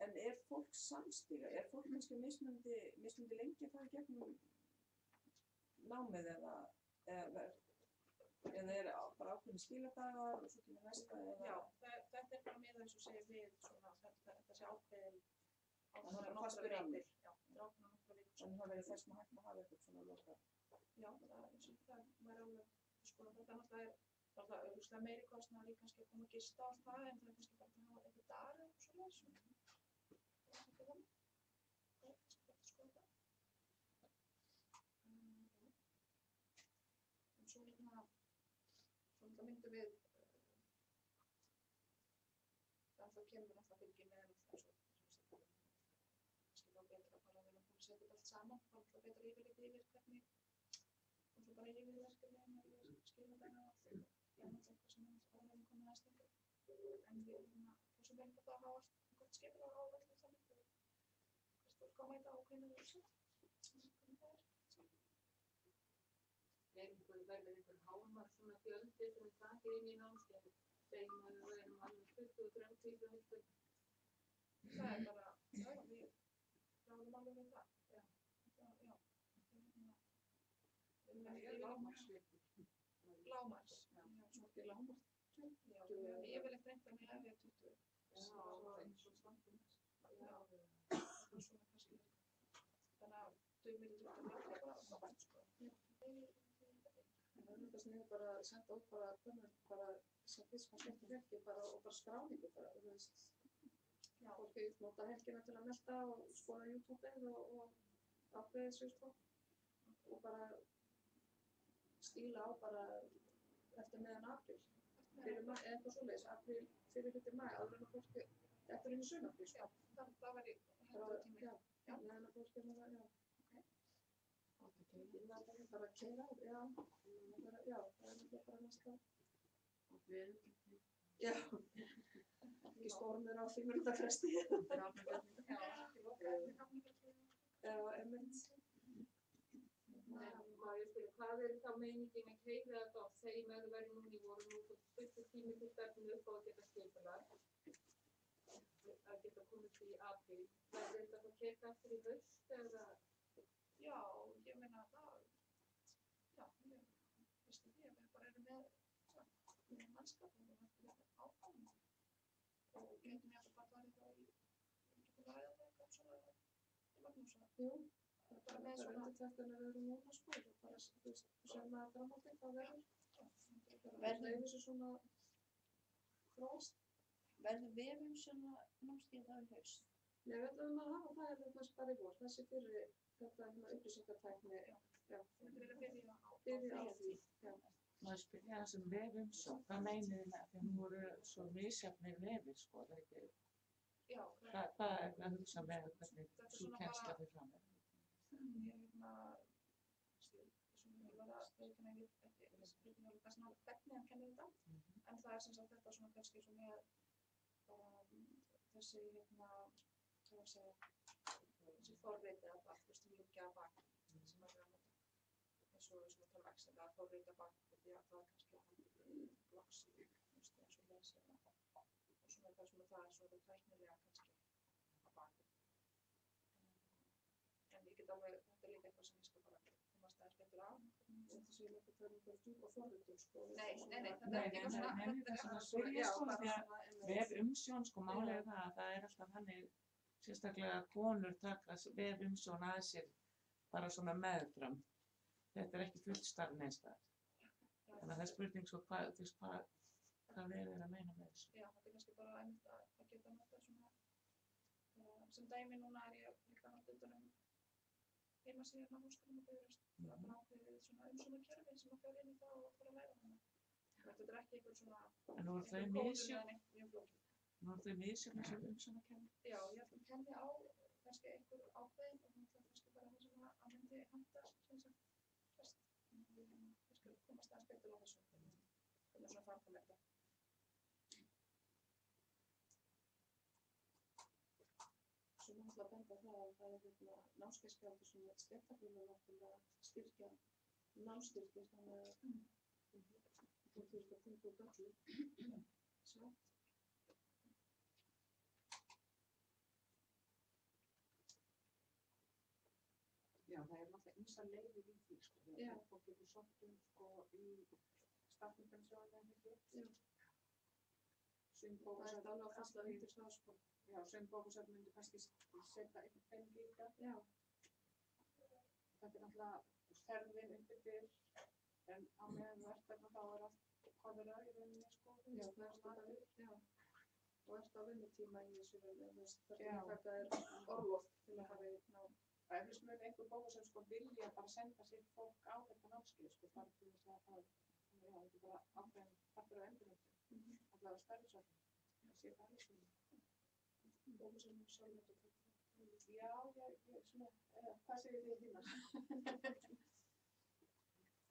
En er fólk samstíga? Er fólk kannski mismunandi lengi að fara í gegnum námið eða Eða er bara ákveðin skiladagar og svo kemur næsta eða... Já, þetta er bara með þess að segja við svona, þetta sé ákveðin Það er bara fastur rammi. Já, þetta er ákveðin nokkra vikur. Þannig það verður þess að hægt að hafa eitthvað svona loka. Já, það væri alveg, sko, þetta náttúrulega er auðvitað meiri kostnaður í kannski að koma að gista og allt það, en það er kannski bara að hafa eitthvað dagar og svoleiðis. Það er ekki þannig. Það er kannski bara að skoða það. En svo myndum við, þannig að það kemur náttúrulega fylgir með náttúrulega kannski þá betra bara að vera búin að setja allt saman, þá náttúrulega betra yfirleitt yfir hvernig, og svo bara yfir verkefni og yfir skilmadagana og allt. Það er náttúrulega eitthvað sem er áhrifin komið aðstengur. En við þessum verðum þetta að hafa gott skipulag á öllu þannig að hvert fólk koma í þetta ákveðinu þessu. Verður einhver hámark svona fjöldi sem er takið inn í námskeið, segjum að við erum alveg 20-30 fjöldi. Það er bara, já, við ráðum alveg við það. Já. Það er lágmarksleikur. Lágmarks. Já, svo ekki lágmarks. Já, við höfum yfirleitt reynt að með 20. Já, eins og standum. Já, það er svona kannski. Þannig að dugir við þetta bara lágmarks, sko. Það er þetta sniður bara að senda út bara sem fyrst maður skemmtir helgi og bara skráningu bara, þú veist. Já. Fólki nota helgina til að melda og skoða YouTube-ið og ákveðið sig sko. Og bara stíla á bara eftir meðan apríl. Eða eitthvað svoleiðis, apríl fyrir hluti maí, áður en að fólki eftir inn í sumarfrí sko. Já, það væri hendur tími. Já, meðan að fólki er það, já. Bara að keyra á, já, það er bara næsta. Já, ekki stormur á 5 minúta fresti. Já, einmitt. Má ég spyrja, hvað er þá meiningin að keyra þetta á þeim að það verður núna í voru nú fyrstu tími til stefnu upp á að geta skipulag, að geta komið í apríl. Verður þetta þá keyrt aftur í haust eða? Já, ég meina það, já, ég veistu því að við bara erum með mannskap og við erum áfram og getum ég bara farið þá í ræða það eitthvað svona í Magnúsa. Jú, bara með svona undirtektarnir eru núna sko, bara þú veist, sem maður framhaldið hvað verður. Verður yfir þessu svona þróast. Verður vefumsjóna námskeið þá í haust? Nei, við ætlum að hafa það hérna kannski bara í vor, þessi fyrir þetta upplýsingartækni, já. Þú myndir vilja Byrja á því, já. Má ég spyrja þessum vefumsjón, hvað meinið þið með því að nú voru svo misjafnir vefir, sko, það er ekki... Já. Hvað er það að hugsa með hvernig sú kennsla fyrir fram? Ég var að veikina við kannski náttúrulega hvernig hann kennir þetta, en það er sem sagt þetta svona kannski svo með þessi þessi forrit eða bak, þú veist, sem liggja að bak sem er að nota eins og við tala Excel eða forrit að bak því að það er kannski að blocks í eins og lesa og svona það sem það er svo tæknilega kannski að bak en ég get alveg, þetta er líka eitthvað sem ég skal bara komast aðeins betur á Þetta sé líka það er bara djúpa forritum sko. Nei, þetta er ekki svona þetta er svona spyrja sko, því að vefumsjón sko málið er það að það er alltaf þannig sérstaklega að konur taka vefumsjón að sér bara svona meðfram. Þetta er ekki fullt starf neins staðar. Þannig að það er spurning svo hvað verið er að meina með þessu. Já, þetta er kannski bara einmitt að geta notað svona sem dæmi núna er ég líka nátt utan heimasíðan á Háskólanum á Bifröst það er bara ákveðið svona umsjónarkerfi sem að fer inn í það og fara að læra hana. Þetta er ekki einhver svona En nú eru þau misjöfn sem umsjónarkerfi? Já, ég held að kenni á kannski einhver ákveðin og það kannski bara það sem að myndi handa sem sagt fest. Ég skal komast aðeins betur á þessu hvernig svona framkvæmur þetta. Svo náttúrulega benda það að það er námskeiðsgjald sem er stéttarfélög náttúrulega styrkja námsstyrki þannig að þú þurft að tilbúið gallu. Svo. Já, það er náttúrulega ýmsar leiðir í því, sko. Fólk getur sótt sko, í starfsmyndansjóðan sum bókasöfn Það er alveg fast að undir það, sko. Já, sum bókasöfn myndi kannski setja einhvern pening í þetta. Já. Þetta er náttúrulega þerfin undir þér, en á meðan verkefna þá er allt coverað í rauninni, sko. Já, það er bara, já. Og ert á vinnutíma í þessu rauninni, þetta er orlof til að hafa í ná. Eflust mun einhver bókasöfn sko vilja bara senda sér fólk á þetta námskeið, sko, bara til þess að það, já, þetta er bara ákveðin partur af endurmenntun, allavega stærðisöfnum. Það sé það alveg svona. Bókasöfnum sjálfmyndu. Já, svona, hvað segir þið hinnar?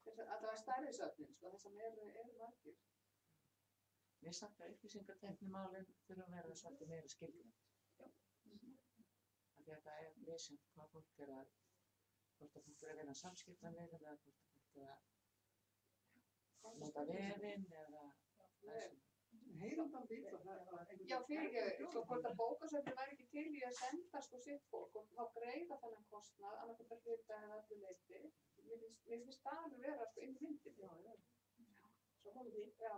Allavega stærðisöfnin, sko, þess að eru margir. Mér samt að upplýsingatæknimálin þurfa að vera svolítið meira skilgreind. Af því að það er misjafnt hvað fólk er að, hvort að fólk er að vinna samskiptanir eða hvort að fólk er að nota vefinn eða það er svona. Heilandan bíl og það Já, fyrir sko, hvort að bókasöfnin væri ekki til í að senda sko sitt fólk og þá greiða þennan kostnað, annarkvæmt að hluta eða öllu leyti. Mér finnst það alveg vera sko inn í myndin. Já. Svo komum því. Já.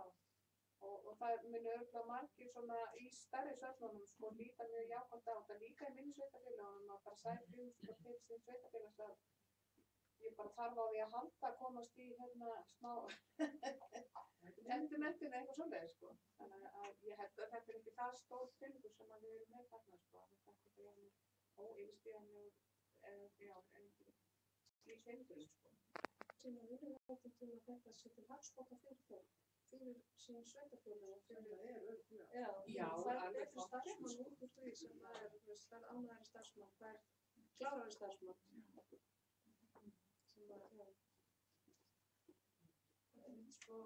Og það muni örugglega margir svona í stærri söfnunum sko líta mjög jákvæmt á þetta líka í minni sveitarfélögunum að bara sækja sko til sín sveitarfélags að ég bara þarf á því að halda að komast í hérna smá endurmenntun eitthvað svoleiðis sko. Þannig að ég held að þetta er ekki það stór fylgur sem að við erum með þarna sko. Þetta er óyfirstíganlegur já, slík hindrun sko. Sem að við erum áttið til að þetta sé til hagsbóta fyrir þau. Fyrir sín sveitarfélög og fyrir það Já, alveg starfsmann út úr því sem það er ánægari starfsmann, það er klárari starfsmann sem bara, já sko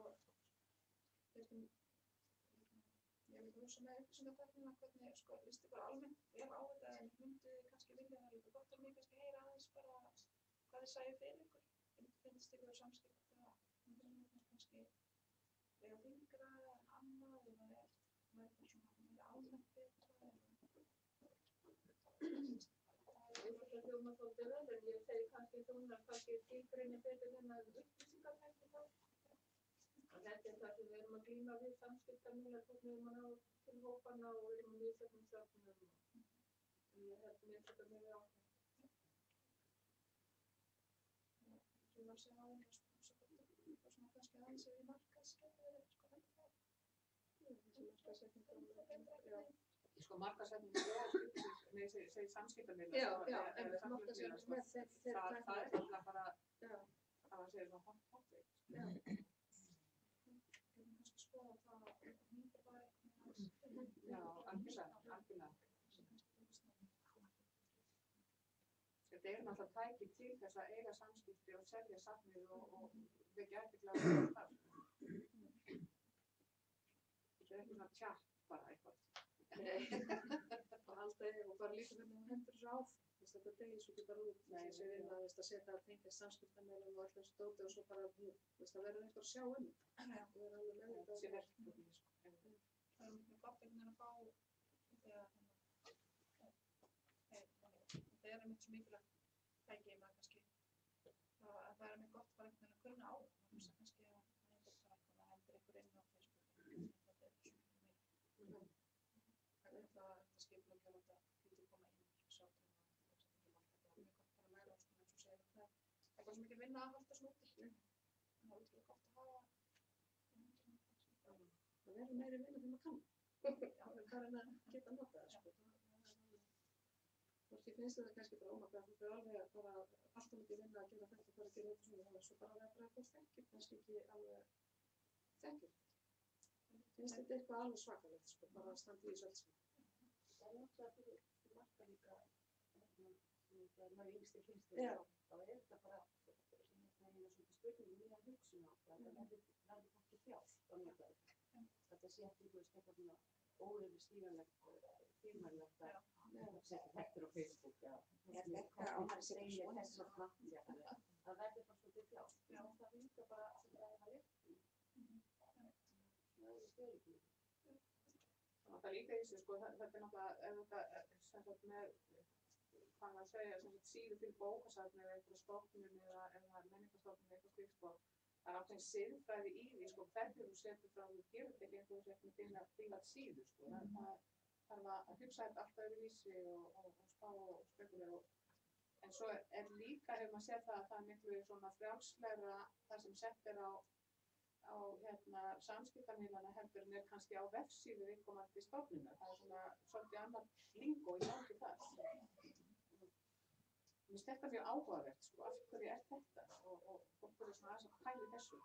ég vil hugsa með upplýsingatæknina hvernig, sko, líst ykkur almennt ef á þetta en myndi kannski vilja það líka gott að mig kannski heyra aðeins bara hvað þið sæju fyrir ykkur finnst ykkur samskipt eða kannski eða þingra en annað eða er svona meira almennt betra Þetta hljómar svolítið vel en ég segi kannski svona kannski tilgreini betur þennan upplýsingatækni þá. Þetta er það sem við erum að glíma við samskiptamiðlar, hvernig við erum að ná til hópanna og við erum að misjöfnum söfnum og ég held mér þetta mjög ákveð. Svona að segja aðeins og svona kannski aðeins ef í markaðssetningu eða sko heldur það. Þessi markaðssetningu Sko markaðssetningu segir samskiptamiðlar. Já, markaðssetningu með þeir það er alltaf bara að segja svona hóttið. Já. Kannski skoða það að nýta bara eitthvað. Já, algjörlega. Þetta er náttúrulega tæki til þess að eiga samskipti og selja safnið og vekja athygli á það. Þetta er ekki svona tjatt bara eitthvað. Og alltaf og bara líka hvernig það hendur þessu áf. Þetta degir svo ekki bara út. Þessi vinna að setja að tengja samskiptamælum og alltaf stóti og svo bara það verður eitthvað að sjá um þetta. Það er alveg með þetta. Þessi verkefni sko. Það er mjög gott einhvern veginn að fá þegar það er einmitt svo mikilvægt tæki maður kannski að það er mjög gott bara einhvern veginn að kunna á það kannski að það hendur einhver inn á Facebook þetta skiplega að þetta getur koma inn og sjá til það er mjög gott bara að læra eins og segja það er eitthvað sem ekki vinna að halda snúti það er útrúlega gott að hafa það verður meiri vinna þegar maður kann það er að geta nota það Fólki finnst þetta kannski bara ómaklega, þú fyrir alveg að bara alltaf mikið vinna að gera þetta fyrir að gera þetta svona, svo bara það bara eitthvað þekkjur, kannski ekki alveg þekkjur. Finnst þetta eitthvað alveg svakalegt, sko, bara að standa í þessu alls. Það er náttúrulega fyrir marga líka, þegar maður yngst í kynslu, þá er þetta bara svona spurningum nýja hugsun á það, það verður fólki þjást á nýjaðið. Þetta sé ekki eitthvað svona óyfirstíganlegt, fyrirmælilegt að setja hættur á Facebook, þetta á að segja þess að það verður bara svolítið þjást. Það líka bara að það er rétt í. Það er stöðuglega. Það líka í sig, sko, þetta er náttúrulega, ef þetta sem sagt með þannig að segja sem sagt síðu fyrir bókasafni eða einhverja stofnun eða menningarstofnun eða eitthvað slíkt sko. Það er ákveðin siðfræði í því sko, hvernig þú setur fram, þú gerir þetta ekki eins og þú setur með þína síðu sko. Það þarf að hugsa þetta alltaf öðruvísi og spá og spekulera. En svo líka hefur maður séð það að það er miklu svona frjálslegra það sem sett er á samskiptamílana heldur en kannski á vefsíðu viðkomandi stofnunar. Það er svona svolítið annar lingó í gangi þar. Mér finnst þetta mjög áhugavert, sko, af hverju er þetta og fólk er svona aðeins að pæla í þessu.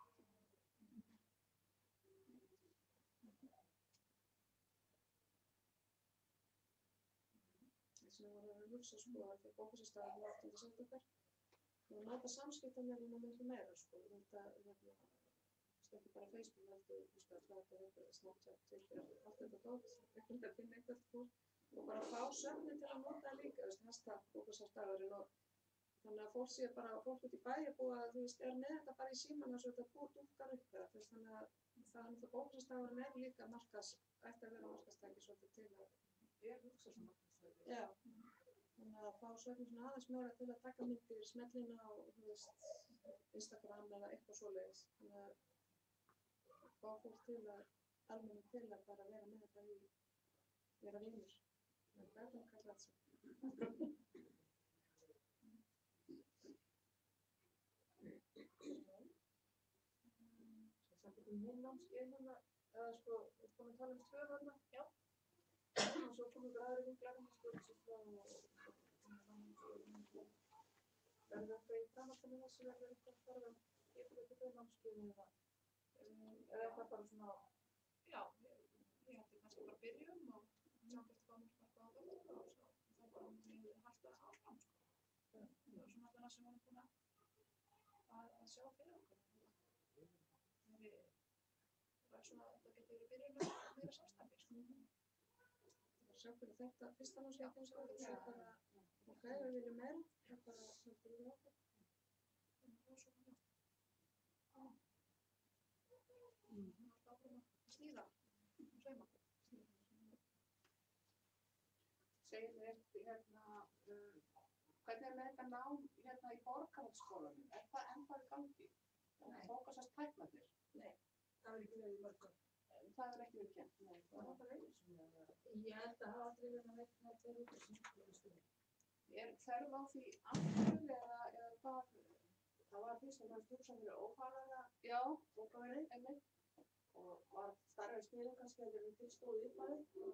Þess vegna var að hugsa, sko, að því bókasafnsstaðar var alltaf sett okkar og nota samskiptamílana miklu meira, sko, þetta ekki bara Facebook, heldur, Snapchat, Twitter, allt þetta dót, einhvern veginn finna eitthvað og bara fá söfnin til að nota það líka, hashtag bókasafnsdagurinn og þannig að fólk sé bara, fólk út í bæ er búið að, er með þetta bara í símann og svo þetta dúkkar upp það, þannig að það er náttúrulega bókasafnsdagurinn er líka ætti að vera markastæki svolítið til að hugsa svona markastæki. Já, þannig að fá söfnin svona aðeins meira til að taka myndir, smellina á, Instagram eða eitthvað svoleiðis, þannig að fá fólk til að, almenna til að bara vera með þetta í, vera vinnur. Það er hvað kallað svo. Minn námskeið hérna, eða sko, við erum búin að tala 2 þarna. Já. Og svo komum við aðra læknisstjórn verður þetta í framhaldinu þessu verður eitthvað þarf að geta þetta fyrir námskeið eða eitthvað bara svona. Já, ég hætti kannski bara að byrjum og sjá hvert hvað mér sparka á þetta og svo það bara ég halda áfram sko. Það var svona alltaf það sem við erum búin að sjá fyrir okkur. Það er svona, það getur verið byrjun að meira samstarfi sko. Það var sjá fyrir þetta fyrsta námskeið sko og svo bara, ok, við viljum meira, það bara heldur við okkur. Og svo já. Það var áfram að sníða og sauma. Segir þér hérna, hvernig er með þetta nám hérna í Borgarholtsskólanum? Er það ennþá í gangi? Bókasafnstæknarnir? Nei, það er ekki verið í mörg ár. Það er ekki verið kennt? Nei, það er það einu sem ég held að hafa aldrei verið að veitna að vera út af sínskulistunni. Er þörf á því aftur eða hvað? Það var fyrst og næst hugsa fyrir ófæraða bókaverði einmitt og var starfið sniðum kannski að við tilstóðu uppæði og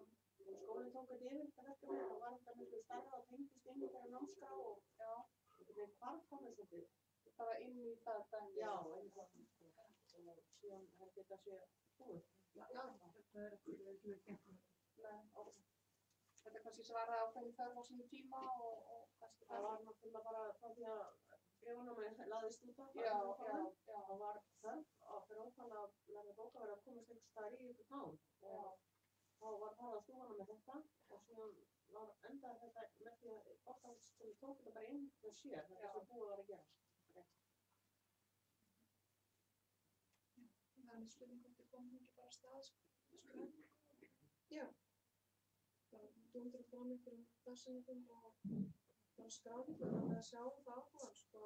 skólinn tók þetta yfir þetta verkefni og var þetta miklu starra og tengdist inn í þeirra námskrá og þetta hvarf komið svolítið. Það var inn í það dæmi? Já, inn í það og síðan held þetta sé búið. Já, þetta er ekki verið kennt. Nei, ok. Þetta kannski svaraði ákveðin þörf á sínum tíma og kannski það var náttúrulega bara frá því að bréfunámið laðist út af það. Það var þörf fyrir ókvæmlega að læra bókaverði að komast einhvers staðar í ykkur nám og þá var það að stúfana með þetta og síðan var endaði þetta með því að Borgarholtsskóli tók þetta bara inn með sér, þetta sem búið var að gera. Það er með spurning hvort þið komum ekki bara að stað sko. Já. Það dúndur fram einhverjum dagsetningum og bara skráðum þannig að sjá það áhugan sko.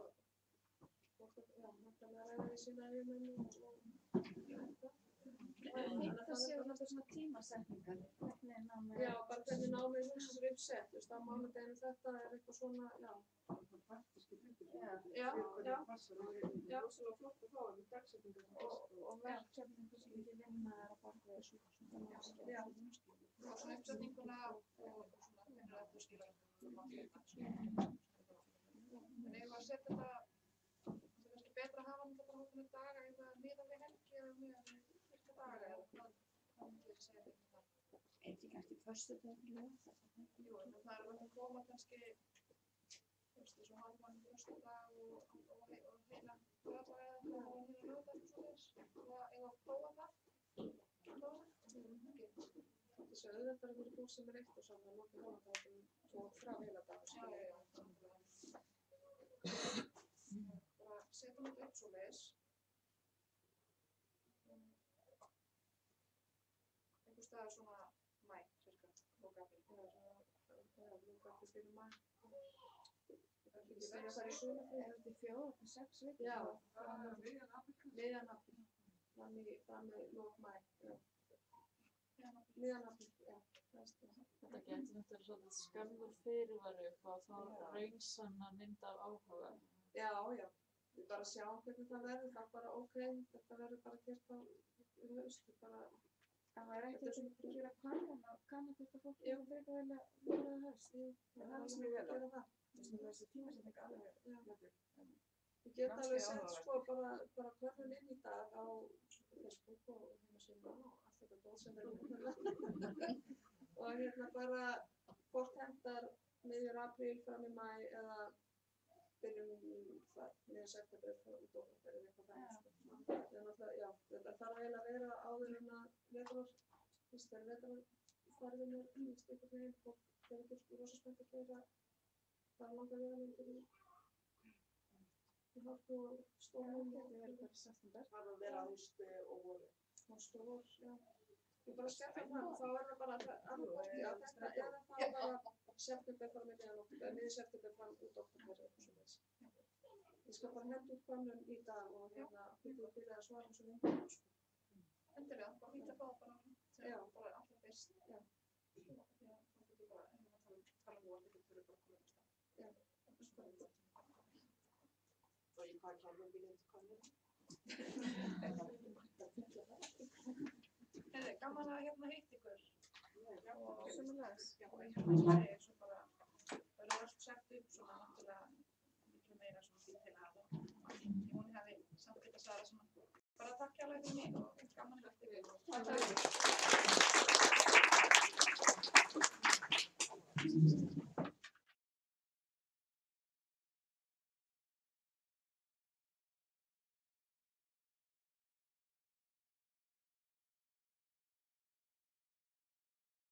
Náttúrulega ræða við sína yfirmenn og eitthvað. Það sé alltaf svona tímasetningar, hvernig námið Já, bara hvernig námið er uppsett, á mánudeginu þetta er eitthvað svona, Praktíski hlutir. Já. Rosalega flott að fá um dagsetningar og verkefni sem ekki vinna er að baka þessu Já. og svona uppsetninguna og svona hvernig þetta skilar en ef að setja þetta það er kannski betra að hafa þetta bara hóknir daga eða miða við helgi eða miða við virka daga eða hvað myndir þið segja þetta þar? Ekki kannski föstudagur Jú, en það er að koma kannski þessu hálfmann föstudag og heila lögadaga eða heila lögadaga og svoleiðis eða prófa það Þessi auðvitað fyrir fólk sem er eitt og saman nokkuð hálfdagum og frá heila dag bara setjum þetta upp svoleiðis einhver staðar svona mæ, cirka, og gafir Já, fyrir mæ ekki byrja að fara í sumarfrí. Er þetta 4 til 6 vikur? Já, Miðjan apríl. fram í lok maí, já. Miðjan apríl, já. Þetta getur náttúrulega svolítið skömmur fyrirvari upp á þá raunsanna mynd af áhuga. Já, já. Við bara sjáum hvernig það verður, það er bara ok, þetta verður bara gert á haust, bara. Það er ekki að gera kanna hvort að fólk eru frekar velja voru að haust. Það er sem við vel. gera það. Þessi tímasetning alveg mögnuð. Ég get alveg sett sko bara hvernig inn í dag á Facebook og heimasíðuna og allt þetta dót sem er umhverfið. Og bara hvort hentar miðjur apríl fram í maí eða byrjum miðjur september út og oktober eða eitthvað þannig. Já, þetta þarf eiginlega að vera áður en að vetrarfærðin er einhvern veginn og það er ekki rosa spennt að gera það langar vegalengdir í hálku og stormum. Þetta verður bara í september. Það verður að vera hausti og voru. Hausti og vor, já. Ég bara skella það, þá er það bara annarkvæmt, já, þetta eða þá bara september fram í miðjan september fram út oktober eitthvað svoleiðis. Ég skal bara henda út könnun í dag og byrja að svara svo lengi. Endilega, bara hýta bá bara allra fyrst. Já. Það getur bara, tala nú að þetta fyrir bara að koma á stað. Já, það er spennandi. Og í hvað kemur við til könnun? Gaman að hitta ykkur. Já, sömuleiðis. Og svo bara verður allt sett upp svona náttúrulega miklu meira svona dítilað og ég voni hafi samt geta svarað svona. Bara takk hjá fyrir mig og gaman að hitta ykkur.